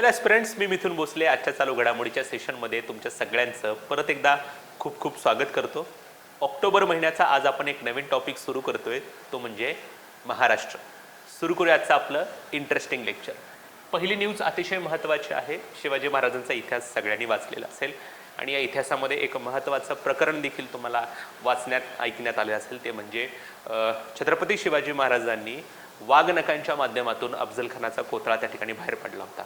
Hello एस्पिरंट्स, मी मिथुन भोसले. आजच्या चालू घडामोडीच्या सेशनमध्ये तुमच्या सगळ्यांचं परत एकदा खूप खूप स्वागत करतो. ऑक्टोबर महिन्याचा आज आपण एक नवीन टॉपिक सुरू करतोय, तो म्हणजे महाराष्ट्र. सुरू करूया आजचं आपलं इंटरेस्टिंग लेक्चर. पहिली न्यूज अतिशय महत्त्वाची आहे. शिवाजी महाराजांचा इतिहास सगळ्यांनी वाचलेला असेल आणि या इतिहासामध्ये एक महत्त्वाचं प्रकरण देखील तुम्हाला वाचण्यात ऐकण्यात आले असेल, ते म्हणजे छत्रपती शिवाजी महाराजांनी वाघनखांच्या माध्यमातून अफजल खानाचा कोथळा त्या ठिकाणी बाहेर पडला होता.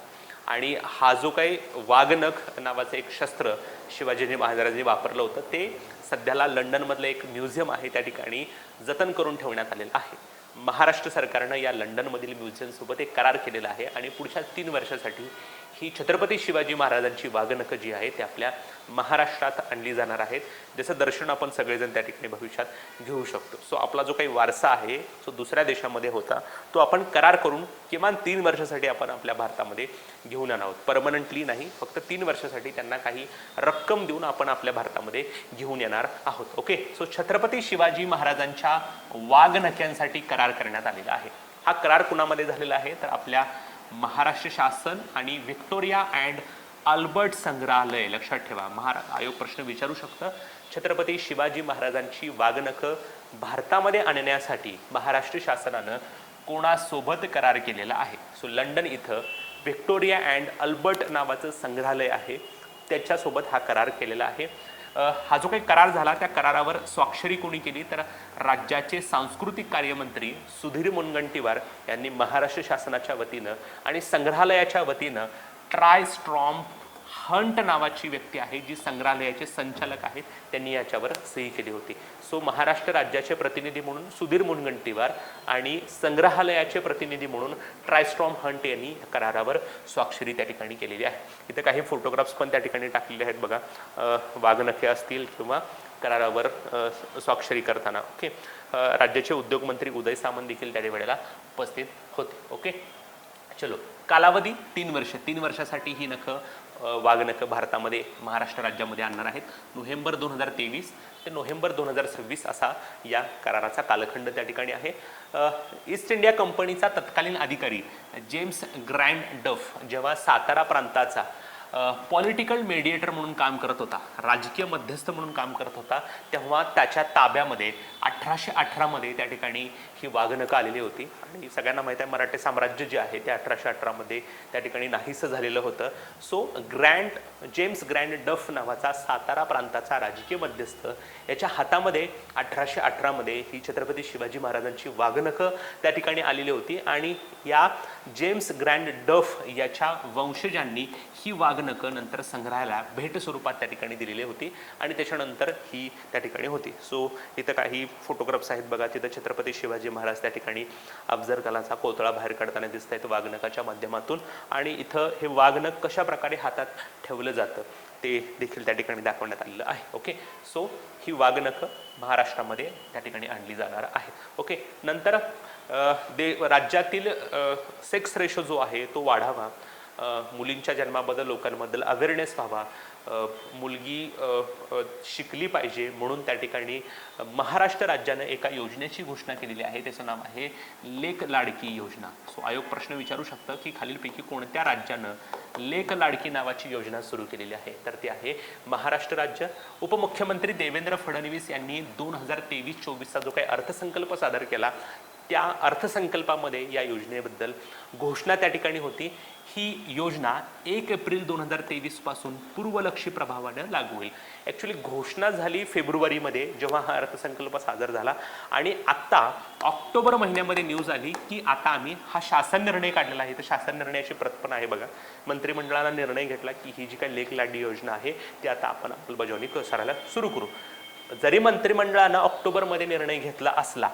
आणि हा जो काही वाघनख नावाचं एक शस्त्र शिवाजी महाराजांनी वापरलं होतं, ते सध्याला लंडनमधलं एक म्युझियम आहे त्या ठिकाणी जतन करून ठेवण्यात आलेलं आहे. महाराष्ट्र सरकारनं या लंडनमधील म्युझियमसोबत एक करार केलेला आहे आणि पुढच्या 3 वर्षासाठी ही छत्रपती शिवाजी महाराजांची वाघनखं जी आहे ते आपल्या महाराष्ट्रात आणली जाणार आहेत, ज्याचं दर्शन आपण सगळेजण त्या ठिकाणी भविष्यात घेऊ शकतो. सो आपला जो काही वारसा आहे जो दुसऱ्या देशामध्ये होता, तो आपण करार करून किमान 3 वर्षासाठी आपण आपल्या भारतामध्ये घेऊन येणार आहोत. परमनंटली नाही, फक्त 3 वर्षासाठी त्यांना काही रक्कम देऊन आपण आपल्या भारतामध्ये घेऊन येणार आहोत. ओके, सो छत्रपती शिवाजी महाराजांच्या वाघनख्यांसाठी करार करण्यात आलेला आहे. हा करार कुणामध्ये झालेला आहे तर आपल्या महाराष्ट्र शासन आणि व्हिक्टोरिया अँड अल्बर्ट संग्रहालय. लक्षात ठेवा, आयोग प्रश्न विचारू शकतं. छत्रपती शिवाजी महाराजांची वाघनखं भारतामध्ये आणण्यासाठी महाराष्ट्र शासनानं कोणासोबत करार केलेला आहे? सो लंडन इथं व्हिक्टोरिया अँड अल्बर्ट नावाचं संग्रहालय आहे, त्याच्यासोबत हा करार केलेला आहे. हा जो काही करार झाला त्या करारावर स्वाक्षरी कोणी केली तर राज्याचे सांस्कृतिक कार्यमंत्री सुधीर मुनगंटीवार यांनी महाराष्ट्र शासनाच्या वतीनं आणि संग्रहालयाच्या वतीनं ट्रायस्ट्रॉम हंट नावाची व्यक्ती आहे जी संग्रहालयाचे संचालक आहेत, त्यांनी याच्यावर सही केली होती. सो महाराष्ट्र राज्याचे प्रतिनिधी म्हणून सुधीर मुनगंटीवार आणि संग्रहालयाचे प्रतिनिधी म्हणून ट्रायस्ट्रॉम हंट यांनी करारावर स्वाक्षरी त्या ठिकाणी केलेली आहे. इथे काही फोटोग्राफ्स पण त्या ठिकाणी टाकलेले आहेत बघा, वाघनखे असतील किंवा करारावर स्वाक्षरी करताना. ओके, राज्याचे उद्योगमंत्री उदय सामंत देखील त्या वेळेला उपस्थित होते. ओके, चलो, कालावधी 3 वर्ष. 3 वर्षासाठी ही वाघनखं भारतामध्ये महाराष्ट्र राज्यामध्ये आणणार आहेत. नोव्हेंबर 2023 ते नोव्हेंबर 2026 असा या कराराचा कालखंड त्या ठिकाणी आहे. ईस्ट इंडिया कंपनीचा तत्कालीन अधिकारी जेम्स ग्रँड डफ जेव्हा सातारा प्रांताचा पॉलिटिकल मेडिएटर म्हणून काम करत होता, राजकीय मध्यस्थ म्हणून काम करत होता, तेव्हा त्याच्या ताब्यामध्ये 1818 मध्ये त्या ठिकाणी ही वाघनखं आलेली होती. आणि सगळ्यांना माहिती आहे मराठी साम्राज्य जे आहे ते 1818 मध्ये त्या ठिकाणी नाहीसं झालेलं होतं. सो जेम्स ग्रँड डफ नावाचा सातारा प्रांताचा राजकीय मध्यस्थ याच्या हातामध्ये 1818 मध्ये ही छत्रपती शिवाजी महाराजांची वाघनखं त्या ठिकाणी आलेली होती. आणि या जेम्स ग्रँड डफ याच्या वंशजांनी ही वाघनखं नंतर संग्रहालयाला भेट स्वरूपात त्या ठिकाणी दिलेली होती आणि त्याच्यानंतर ही त्या ठिकाणी होती. सो इथं काही फोटोग्राफ्स आहेत बघा, तिथं छत्रपती शिवाजी महाराज त्या ठिकाणी अफजल खानाचा कोथळा बाहेर काढताना दिसत आहेत वाघनखाच्या माध्यमातून. आणि इथं हे वाघनख कशा प्रकारे हातात ठेवलं जातं ते देखील त्या ठिकाणी दाखवण्यात आलेलं आहे. ओके, सो ही वाघनखं महाराष्ट्रामध्ये त्या ठिकाणी आणली जाणार आहे. ओके, नंतर राज्यातील सेक्स रेशो जो आहे तो वाढावा, मुलींच्या जन्माबद्दल लोकांबद्दल अवेअरनेस व्हावा, मुलगी शिकली पाहिजे म्हणून त्या ठिकाणी महाराष्ट्र राज्यानं एका योजनेची घोषणा केलेली आहे, त्याचं नाव आहे लेक लाडकी योजना. सो आयोग प्रश्न विचारू शकतं की खालीलपैकी कोणत्या राज्यानं लेक लाडकी नावाची योजना सुरू केलेली आहे? तर ती आहे महाराष्ट्र राज्य. उपमुख्यमंत्री देवेंद्र फडणवीस यांनी 2023-24चा जो काही अर्थसंकल्प सादर केला त्या अर्थसंकल्पामध्ये या योजनेबद्दल घोषणा त्या ठिकाणी होती. ही योजना 1 एप्रिल 2023 पासून पूर्वलक्षी प्रभावानं लागू होईल. ॲक्च्युली घोषणा झाली फेब्रुवारीमध्ये जेव्हा हा अर्थसंकल्प सादर झाला आणि आत्ता ऑक्टोबर महिन्यामध्ये न्यूज आली की आता आम्ही हा शासन निर्णय काढलेला आहे. तर शासन निर्णयाची प्रत पण आहे बघा. मंत्रिमंडळानं निर्णय घेतला की ही जी काही लेक लाडकी योजना आहे ती आता आपण अंमलबजावणी करायला सुरू करू. जरी मंत्रिमंडळानं ऑक्टोबरमध्ये निर्णय घेतला असला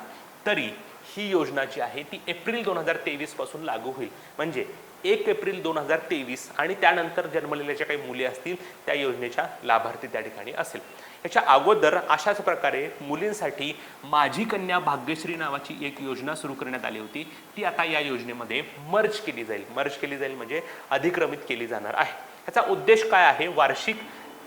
तरी ही योजना जी आहे ती एप्रिल 2023 पासून लागू होईल. म्हणजे 1 एप्रिल 2023 आणि त्यानंतर जन्मलेल्या ज्या काही मुली असतील त्या योजनेच्या लाभार्थी त्या ठिकाणी असेल. याच्या अगोदर अशाच प्रकारे मुलींसाठी माझी कन्या भाग्यश्री नावाची एक योजना सुरू करण्यात आली होती. ती आता या योजनेमध्ये मर्ज केली जाईल म्हणजे अधिक्रमित केली जाणार आहे. याचा उद्देश काय आहे? वार्षिक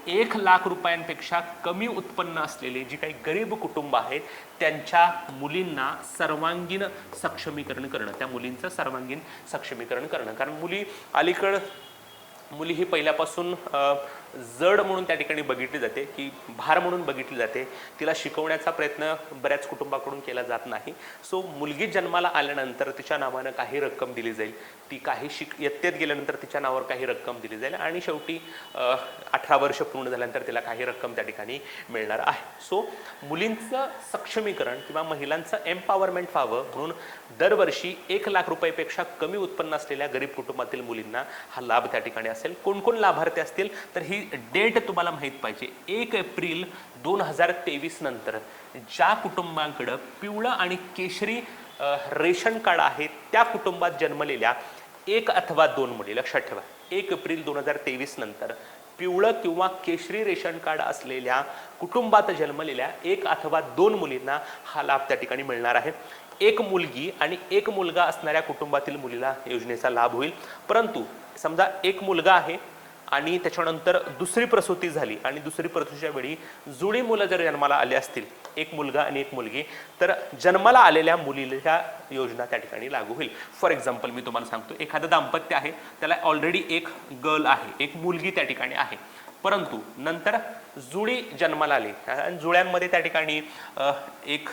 1 लाख रुपयांपेक्षा कमी उत्पन्न असलेले जी काही गरीब कुटुंब आहेत त्यांच्या मुलींना सर्वांगीण सक्षमीकरण करणं, त्या मुलींचं सर्वांगीण सक्षमीकरण करणं. कारण मुली अलीकडं मुली ही पहिल्यापासून जड म्हणून त्या ठिकाणी बघितली जाते, की भार म्हणून बघितली जाते. तिला शिकवण्याचा प्रयत्न बऱ्याच कुटुंबाकडून केला जात नाही. सो मुलगी जन्माला आल्यानंतर तिच्या नावानं काही रक्कम दिली जाईल, ती काही इयत्तेत गेल्यानंतर तिच्या नावावर काही रक्कम दिली जाईल आणि शेवटी 18 वर्ष पूर्ण झाल्यानंतर तिला काही रक्कम त्या ठिकाणी मिळणार आहे. सो मुलींचं सक्षमीकरण किंवा महिलांचं एम्पॉवरमेंट व्हावं म्हणून दरवर्षी 1 लाख रुपयापेक्षा कमी उत्पन्न असलेल्या गरीब कुटुंबातील मुलींना हा लाभ त्या ठिकाणी असेल. कोण कोण लाभार्थी असतील तर ही डेट तुम्हाला माहीत पाहिजे. 1 एप्रिल 2023 नंतर ज्या कुटुंबांकडं पिवळं आणि केशरी रेशन कार्ड आहे त्या कुटुंबात जन्मलेल्या 1 अथवा 2 मुली, लक्षात ठेवा, 1 एप्रिल 2023 नंतर पिवळं किंवा केशरी रेशन कार्ड असलेल्या कुटुंबात जन्मलेल्या 1 अथवा 2 मुलींना हा लाभ त्या ठिकाणी मिळणार आहे. 1 मुलगी आणि 1 मुलगा असणाऱ्या कुटुंबातील मुलीला योजनेचा लाभ होईल. परंतु समजा 1 मुलगा आहे आणि त्याच्यानंतर दुसरी प्रसूती झाली आणि दुसरी प्रसूतीच्या वेळी जुळी मुलं जर जन्माला आले असतील, 1 मुलगा आणि 1 मुलगी, तर जन्माला आलेल्या मुलीला योजना त्या ठिकाणी लागू होईल. फॉर एक्झाम्पल मी तुम्हाला सांगतो, एखादं दाम्पत्य आहे, त्याला ऑलरेडी 1 गर्ल आहे, 1 मुलगी त्या ठिकाणी आहे, परंतु नंतर जुळी जन्माला आली आणि जुळ्यांमध्ये त्या ठिकाणी 1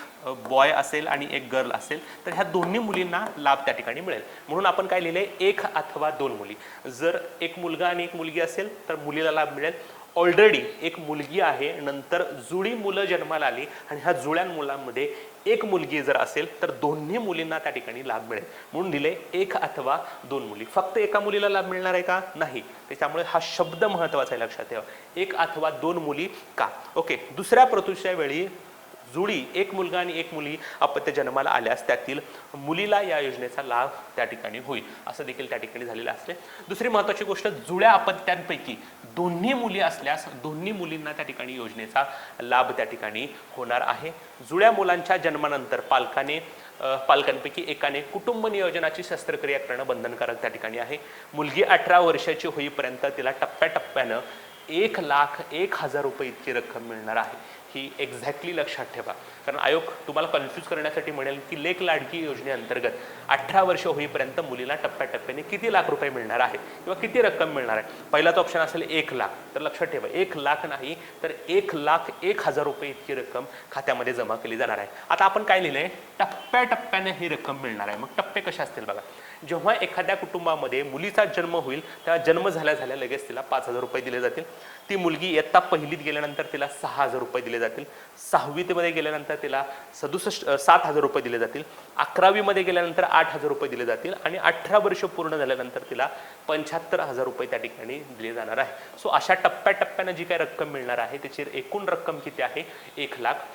बॉय असेल आणि 1 गर्ल असेल, तर ह्या दोन्ही मुलींना लाभ त्या ठिकाणी मिळेल. म्हणून आपण काय लिहिलंय, 1 अथवा 2 मुली. जर 1 मुलगा आणि 1 मुलगी असेल तर मुलीला लाभ मिळेल. ऑलरेडी 1 मुलगी आहे, नंतर जुळी मुलं जन्माला आली आणि ह्या जुळ्या मुलांमध्ये 1 मुलगी जर असेल तर दोन्ही मुलींना त्या ठिकाणी लाभ मिळेल. म्हणून दिले 1 अथवा 2 मुली. फक्त एका मुलीला लाभ मिळणार आहे का? नाही. त्याच्यामुळे हा शब्द महत्वाचा आहे, लक्षात ठेवा. 1 अथवा 2 मुली का? ओके. दुसऱ्या प्रसूतीच्या वेळी जुळी 1 मुलगा आणि 1 मुलगी अपत्य जन्माला आल्यास त्यातील मुलीला या योजनेचा लाभ त्या ठिकाणी होईल, असं देखील त्या ठिकाणी झालेलं असते. दुसरी महत्वाची गोष्ट, जुळ्या अपत्यांपैकी दोन्ही मुली असल्यास दोन्ही मुलींना त्या ठिकाणी योजनेचा लाभ त्या ठिकाणी होणार आहे. जुळ्या मुलांच्या जन्मानंतर पालकांपैकी एकाने कुटुंब नियोजनाची शस्त्रक्रिया करणं बंधनकारक त्या ठिकाणी आहे. मुलगी 18 वर्षाची होईपर्यंत तिला टप्प्याटप्प्यानं 1,01,000 रुपये इतकी रक्कम मिळणार आहे. ही एक्झॅक्टली लक्षात ठेवा, कारण आयोग तुम्हाला कन्फ्यूज करण्यासाठी म्हणेल की लेक लाडकी योजनेअंतर्गत 18 वर्ष होईपर्यंत मुलीला टप्प्याटप्प्याने किती लाख रुपये मिळणार आहे किंवा किती रक्कम मिळणार आहे. पहिलाच ऑप्शन असेल 1 लाख, तर लक्षात ठेवा 1 लाख नाही तर 1,01,000 रुपये इतकी रक्कम खात्यामध्ये जमा केली जाणार आहे. आता आपण काय लिहिलंय, टप्प्याटप्प्याने ही रक्कम मिळणार आहे. मग टप्पे कसे असतील बघा. जेव्हा एखाद्या कुटुंबामध्ये मुलीचा जन्म होईल तेव्हा जन्म झाल्या लगेच तिला 5,000 रुपये दिले जातील. ती मुलगी इयत्ता 1लीत गेल्यानंतर तिला 6,000 रुपये दिले जातील. 6वीत मध्ये गेल्यानंतर तिला 7,000 रुपये दिले जातील. 11वी मध्ये गेल्यानंतर 8,000 रुपये दिले जातील आणि 18 वर्ष पूर्ण झाल्यानंतर तिला 75,000 रुपये त्या ठिकाणी दिले जाणार आहे. सो अशा टप्प्याटप्प्यानं जी काही रक्कम मिळणार आहे त्याची एकूण रक्कम किती आहे, 1 लाख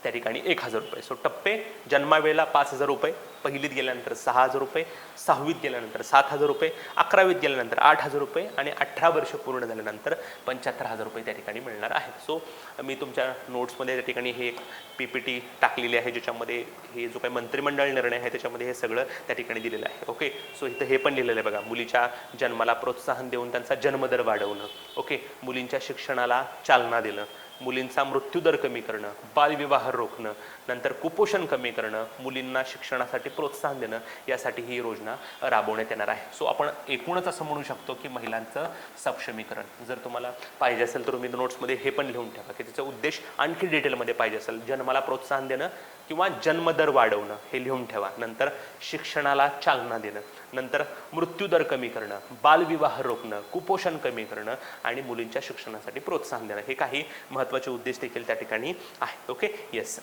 त्या ठिकाणी 1,000 रुपये. सो टप्पे, जन्मावेळेला 5,000 रुपये, 1लीत गेल्यानंतर 6,000 रुपये, 6वीत गेल्यानंतर 7,000 रुपये, 11वीत गेल्यानंतर 8,000 रुपये आणि 18 वर्ष पूर्ण झाल्यानंतर 75,000 रुपये त्या ठिकाणी मिळणार आहे. सो मी तुमच्या नोट्समध्ये त्या ठिकाणी हे PPT टाकलेली आहे, ज्याच्यामध्ये हे जो काही मंत्रिमंडळ निर्णय आहे त्याच्यामध्ये हे सगळं त्या ठिकाणी दिलेलं आहे. ओके. सो इथं हे पण लिहिलेलं आहे बघा, मुलीच्या जन्माला प्रोत्साहन देऊन त्यांचा जन्मदर वाढवणं, ओके, मुलींच्या शिक्षणाला चालना देणं, मुलींचा मृत्यूदर कमी करणं, बालविवाह रोखणं, नंतर कुपोषण कमी करणं, मुलींना शिक्षणासाठी प्रोत्साहन देणं, यासाठी ही योजना राबवण्यात येणार आहे. सो आपण एकूणच असं म्हणू शकतो की महिलांचं सक्षमीकरण. जर तुम्हाला पाहिजे असेल तर तुम्ही नोट्समध्ये हे पण लिहून ठेवा की त्याचा उद्देश आणखी डिटेलमध्ये पाहिजे असेल, जन्माला प्रोत्साहन देणं किंवा जन्मदर वाढवणं हे लिहून ठेवा. नंतर शिक्षणाला चालना देणं, नंतर मृत्यूदर कमी करणं, बालविवाह रोखणं, कुपोषण कमी करणं आणि मुलींच्या शिक्षणासाठी प्रोत्साहन देणं, हे काही महत्त्वाचे उद्देश देखील त्या ठिकाणी आहेत. ओके. येस.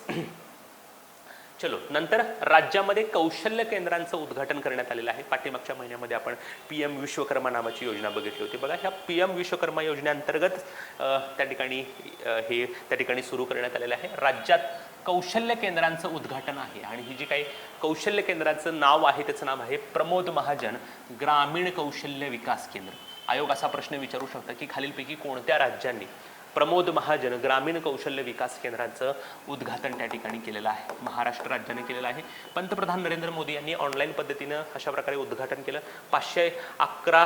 चलो, नंतर राज्यामध्ये कौशल्य केंद्रांचं उद्घाटन करण्यात आलेलं आहे. पाठीमागच्या महिन्यामध्ये आपण PM विश्वकर्मा नावाची योजना बघितली होती बघा. ह्या PM विश्वकर्मा योजनेअंतर्गत त्या ठिकाणी सुरू करण्यात आलेलं आहे. राज्यात कौशल्य केंद्रांचं उद्घाटन आहे आणि ही जी काही कौशल्य केंद्राचं नाव आहे त्याचं नाव आहे प्रमोद महाजन ग्रामीण कौशल्य विकास केंद्र. आयोग असा प्रश्न विचारू शकता की खालीलपैकी कोणत्या राज्यांनी प्रमोद महाजन ग्रामीण कौशल्य विकास केंद्राचं उद्घाटन त्या ठिकाणी केलेलं आहे? महाराष्ट्र राज्याने केलेलं आहे. पंतप्रधान नरेंद्र मोदी यांनी ऑनलाईन पद्धतीनं अशा प्रकारे उद्घाटन केलं. 511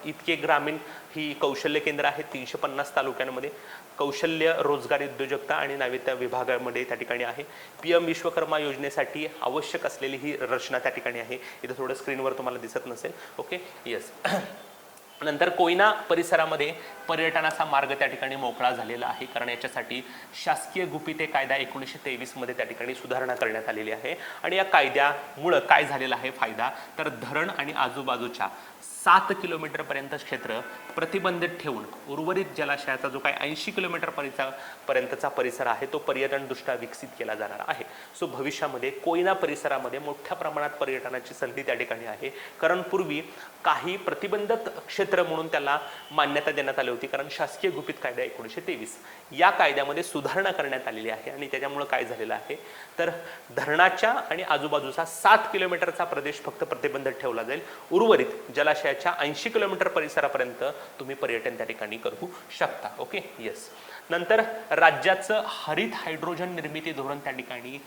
इतके ग्रामीण ही कौशल्य केंद्र आहेत 350 तालुक्यांमध्ये. कौशल्य, रोजगार, उद्योजकता आणि नाविन्य विभागामध्ये त्या ठिकाणी आहे. PM विश्वकर्मा योजनेसाठी आवश्यक असलेली ही रचना त्या ठिकाणी आहे. इथं थोडं स्क्रीनवर तुम्हाला दिसत नसेल. ओके. येस. नंतर कोयना परिसरामध्ये पर्यटनाचा मार्ग त्या ठिकाणी मोकळा झालेला आहे, कारण याच्यासाठी शासकीय गुपिते कायदा 1923 मध्ये त्या ठिकाणी सुधारणा करण्यात आलेली आहे. आणि या कायद्यामुळं काय झालेला आहे फायदा, तर धरण आणि आजूबाजूच्या 7 किलोमीटर पर्यंत क्षेत्र प्रतिबंधित ठेवून उर्वरित जलाशयाचा जो काही 80 किलोमीटर पर्यंतचा परिसर आहे तो पर्यटनदृष्ट्या विकसित केला जाणार आहे. सो भविष्यामध्ये कोयना परिसरामध्ये मोठ्या प्रमाणात पर्यटनाची संधी त्या ठिकाणी आहे, कारण पूर्वी काही प्रतिबंधित क्षेत्र म्हणून त्याला मान्यता देण्यात आली होती, कारण शासकीय गुपित कायदा 1923 या कायद्यामध्ये सुधारणा करण्यात आलेली आहे. आणि त्याच्यामुळे काय झालेलं आहे, तर धरणाच्या आणि आजूबाजूचा 7 किलोमीटरचा प्रदेश फक्त प्रतिबंधित ठेवला जाईल, उर्वरित जलाशयाच्या 80 किलोमीटर परिसरापर्यंत तुम्ही पर्यटन त्या ठिकाणी करू शकता. Okay, yes. नंतर राज्याचं हरित हायड्रोजन निर्मिती धोरण त्या ठिकाणी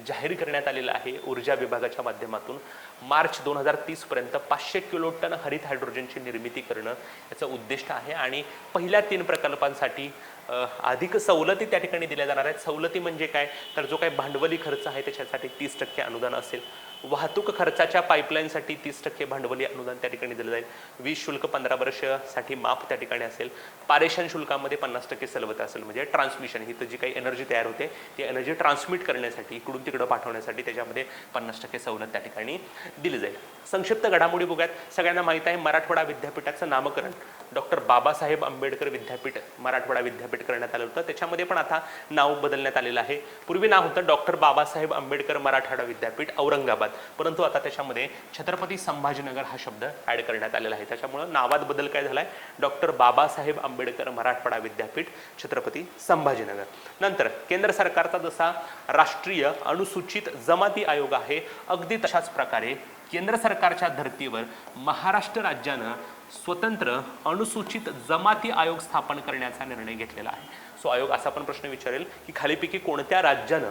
जाहीर करण्यात आलेलं आहे ऊर्जा विभागाच्या माध्यमातून. मार्च 2030 पर्यंत 500 किलोटन हरित हायड्रोजनची निर्मिती करणं याचं उद्दिष्ट आहे. आणि पहिल्या 3 प्रकल्पांसाठी अधिक सवलती त्या ठिकाणी दिल्या जाणार आहेत. सवलती म्हणजे काय, तर जो काही भांडवली खर्च आहे त्याच्यासाठी 30% अनुदान असेल, वाहतूक खर्चाच्या पाईपलाईनसाठी 30% भांडवली अनुदान त्या ठिकाणी दिलं जाईल, वीज शुल्क 15 वर्षासाठी माफ त्या ठिकाणी असेल, पारेषण शुल्कामध्ये 50% सवलत असेल, म्हणजे ट्रान्समिशन ही तर जी काही एनर्जी तयार होते ती एनर्जी ट्रान्समिट करण्यासाठी इकडून तिकडं पाठवण्यासाठी त्याच्यामध्ये 50% सवलत त्या ठिकाणी दिली जाईल. संक्षिप्त घडामोडी बघूयात. सगळ्यांना माहिती आहे मराठवाडा विद्यापीठाचं नामकरण डॉक्टर बाबासाहेब आंबेडकर विद्यापीठ मराठवाडा विद्यापीठ करण्यात आलं होतं. त्याच्यामध्ये पण आता नाव बदलण्यात आलेलं आहे. पूर्वी नाव होतं डॉक्टर बाबासाहेब आंबेडकर मराठवाडा विद्यापीठ औरंगाबाद, परंतु आता त्याच्यामध्ये छत्रपती संभाजीनगर हा शब्द ऍड करण्यात आलेला आहे. त्याच्यामुळे नावात बदल काय झालाय, डॉक्टर बाबासाहेब आंबेडकर मराठवाडा विद्यापीठ छत्रपती संभाजीनगर. नंतर केंद्र सरकारचा जसा राष्ट्रीय अनुसूचित जमाती आयोग आहे, अगदी तशाच प्रकारे केंद्र सरकारच्या धर्तीवर महाराष्ट्र राज्यानं स्वतंत्र अनुसूचित जमाती आयोग स्थापन करण्याचा निर्णय घेतलेला आहे. सो आयोग असा पण प्रश्न विचारेल की खालीपैकी कोणत्या राज्यानं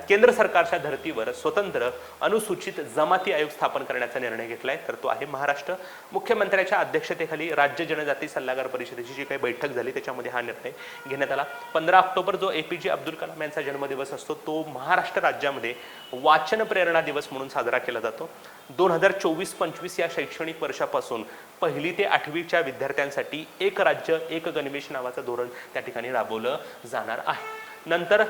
केंद्र सरकारच्या धर्तीवर स्वतंत्र अनुसूचित जमाती आयोग स्थापन करण्याचा निर्णय घेतलाय, तर तो आहे महाराष्ट्र. मुख्यमंत्र्याच्या अध्यक्षतेखाली राज्य जनजाती सल्लागार परिषदेची जी काही बैठक झाली त्याच्यामध्ये हा निर्णय घेण्यात आला. 15 ऑक्टोबर जो APJ अब्दुल कलाम यांचा जन्मदिवस असतो तो महाराष्ट्र राज्यामध्ये वाचन प्रेरणा दिवस म्हणून साजरा केला जातो. 2024-25 या शैक्षणिक वर्षापासून 1ली ते 8वीच्या विद्यार्थ्यांसाठी एक राज्य एक गणवेश नावाचं धोरण त्या ठिकाणी राबवलं जाणार आहे. नंतर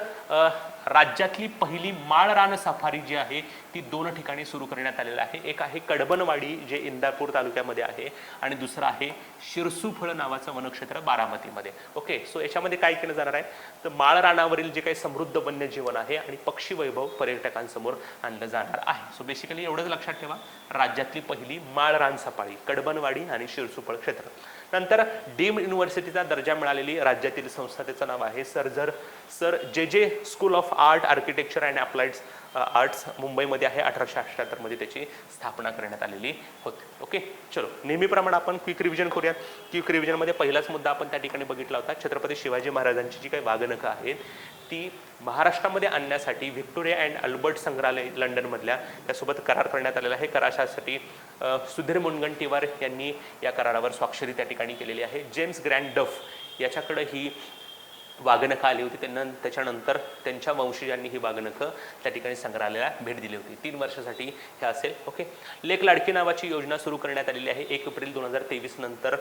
राज्यातली पहिली माळरान सफारी जी आहे ती 2 ठिकाणी सुरू करण्यात आलेलं आहे. एक आहे कडबनवाडी जे इंदापूर तालुक्यामध्ये आहे आणि दुसरं आहे शिरसूफळ नावाचं वनक्षेत्र बारामतीमध्ये. ओके, सो याच्यामध्ये काय केलं जाणार आहे, तर माळरानावरील जे काही समृद्ध वन्यजीवन आहे आणि पक्षी वैभव पर्यटकांसमोर आणलं जाणार आहे. सो बेसिकली एवढंच लक्षात ठेवा, राज्यातली पहिली माळरान सफारी कडबनवाडी आणि शिरसूफळ क्षेत्र. नंतर डीम्ड युनिव्हर्सिटीचा दर्जा मिळालेली राज्यातील संस्था त्याचं नाव आहे sir J school of art architecture and applied arts, मुंबईमध्ये आहे. 1878 मध्ये त्याची स्थापना करण्यात आलेली होती. ओके, चलो नेहमीप्रमाणे आपण क्विक रिव्हिजन करूयात. क्विक रिव्हिजनमध्ये पहिलाच मुद्दा आपण त्या ठिकाणी बघितला होता, छत्रपती शिवाजी महाराजांची जी काही वाघनखं आहेत ती महाराष्ट्रामध्ये आणण्यासाठी व्हिक्टोरिया अँड अल्बर्ट संग्रहालय लंडनमधल्या त्यासोबत करार करण्यात आलेला आहे. करारासाठी सुधीर मुनगंटीवार यांनी या करारावर स्वाक्षरी त्या ठिकाणी केलेली आहे. जेम्स ग्रँड डफ याच्याकडे ही वाघनखं आली होती, त्याच्यानंतर त्यांच्या वंशजांनी ही वाघनखं त्या ठिकाणी संग्रहालयाला भेट दिली होती. 3 वर्षासाठी हे असेल. ओके, लेक लाडकी नावाची योजना सुरू करण्यात आलेली आहे. 1 एप्रिल 2023 नंतर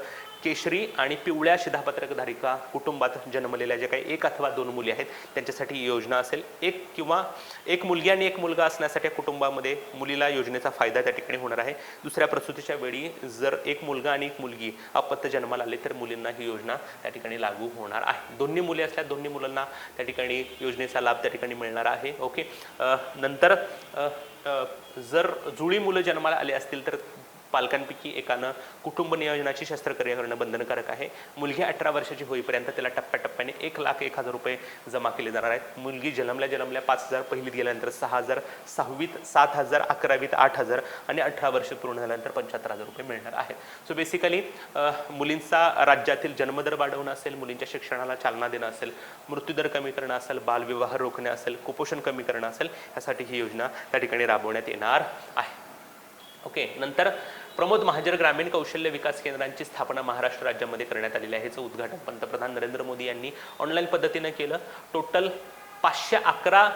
केशरी आणि पिवळ्या शिधापत्रकधारिका कुटुंबात जन्मलेल्या जे काही 1 अथवा 2 मुली आहेत त्यांच्यासाठी ही योजना असेल. एक मुलगी आणि 1 मुलगा असण्यासाठी कुटुंबामध्ये मुलीला योजनेचा फायदा त्या ठिकाणी होणार आहे. दुसऱ्या प्रसूतीच्या वेळी जर 1 मुलगा आणि 1 मुलगी अपत्य जन्माला आले तर मुलींना ही योजना त्या ठिकाणी लागू होणार आहे. दोन्ही मुली असल्या दोन्ही मुलांना त्या ठिकाणी योजनेचा लाभ त्या ठिकाणी मिळणार आहे. ओके, नंतर जर जुळी मुलं जन्माला आले असतील तर पालकांपैकी एकानं कुटुंब नियोजनाची शस्त्रक्रिया करणं बंधनकारक आहे. मुलगी 18 वर्षाची होईपर्यंत त्याला टप्प्याटप्प्याने 1,01,000 रुपये जमा केले जाणार आहेत. मुलगी जन्मल्या 5,000, पहिलीत गेल्यानंतर 6,000, 6वीत 7,000, 11वीत 8,000 आणि 18 वर्ष पूर्ण झाल्यानंतर 75,000 रुपये मिळणार आहेत. सो बेसिकली मुलींचा राज्यातील जन्मदर वाढवणं असेल, मुलींच्या शिक्षणाला चालना देणं असेल, मृत्यूदर कमी करणं असेल, बालविवाह रोखणे असेल, कुपोषण कमी करणं असेल, यासाठी ही योजना त्या ठिकाणी राबवण्यात येणार आहे. ओके, नंतर प्रमोद महाजन ग्रामीण कौशल्य विकास केंद्रांची स्थापना महाराष्ट्र राज्यामध्ये करण्यात आलेली आहे. याचं उद्घाटन पंतप्रधान नरेंद्र मोदी यांनी ऑनलाईन पद्धतीने केलं. टोटल 511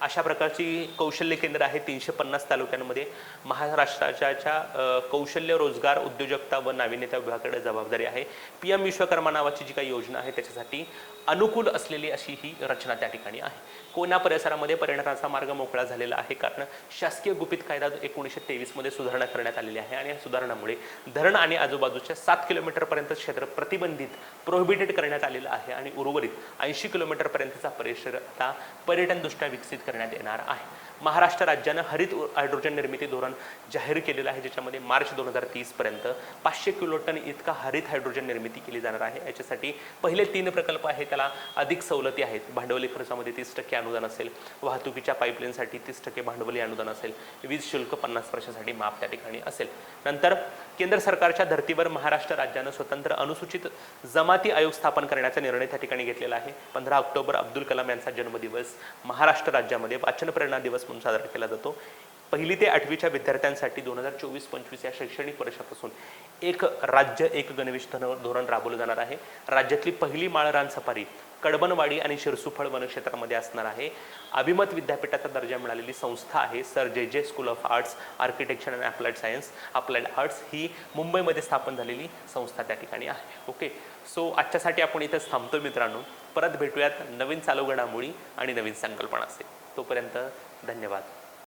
अशा प्रकारची कौशल्य केंद्र आहे 350 तालुक्यांमध्ये. महाराष्ट्राच्या कौशल्य रोजगार उद्योजकता व नाविन्यता विभागाकडे जबाबदारी आहे. PM विश्वकर्मा नावाची जी काही योजना आहे त्याच्यासाठी अनुकूल असलेली अशी ही रचना त्या ठिकाणी आहे. कोयना परिसरामध्ये पर्यटनाचा मार्ग मोकळा झालेला आहे, कारण शासकीय गुपित कायदा 1923 मध्ये सुधारणा करण्यात आलेली आहे आणि या सुधारणामुळे धरण आणि आजूबाजूच्या 7 किलोमीटरपर्यंत क्षेत्र प्रतिबंधित प्रोहिबिटेड करण्यात आलेलं आहे आणि उर्वरित 80 किलोमीटरपर्यंतचा परिसर आता पर्यटनदृष्ट्या विकसित करण्यात येणार आहे. महाराष्ट्र राज्यानं हरित हायड्रोजन निर्मिती धोरण जाहीर केलेलं आहे, ज्याच्यामध्ये मार्च 2030 पर्यंत 500 किलोटन इतका हरित हायड्रोजन निर्मिती केली जाणार आहे. याच्यासाठी पहिले 3 प्रकल्प आहे त्याला अधिक सवलती आहेत. भांडवली खर्चामध्ये 30% अनुदान असेल, वाहतुकीच्या पाईपलाईनसाठी 30% भांडवली अनुदान असेल, वीज शुल्क 50 वर्षासाठी माफ त्या ठिकाणी असेल. नंतर केंद्र सरकारच्या धर्तीवर महाराष्ट्र राज्यानं स्वतंत्र अनुसूचित जमाती आयोग स्थापन करण्याचा निर्णय त्या ठिकाणी घेतलेला आहे. 15 ऑक्टोबर अब्दुल कलाम यांचा जन्मदिवस महाराष्ट्र राज्यामध्ये वाचन प्रेरणा दिवस म्हणून साजरा केला जातो. 1ली ते 8वीच्या विद्यार्थ्यांसाठी 2024-25 या शैक्षणिक वर्षापासून एक राज्य एक गणवेश धोरण राबवलं जाणार आहे. राज्यातली पहिली माळरान सफारी कडबनवाडी आणि शिरसुफळ वनक्षेत्रामध्ये असणार आहे. अभिमत विद्यापीठाचा दर्जा मिळालेली संस्था आहे sir J school of arts architecture and applied science applied arts, ही मुंबईमध्ये स्थापन झालेली संस्था त्या ठिकाणी आहे. ओके, सो आजच्यासाठी आपण इथेच थांबतो मित्रांनो. परत भेटूयात नवीन चालू घडामोडी आणि नवीन संकल्पना असेल. तोपर्यंत धन्यवाद.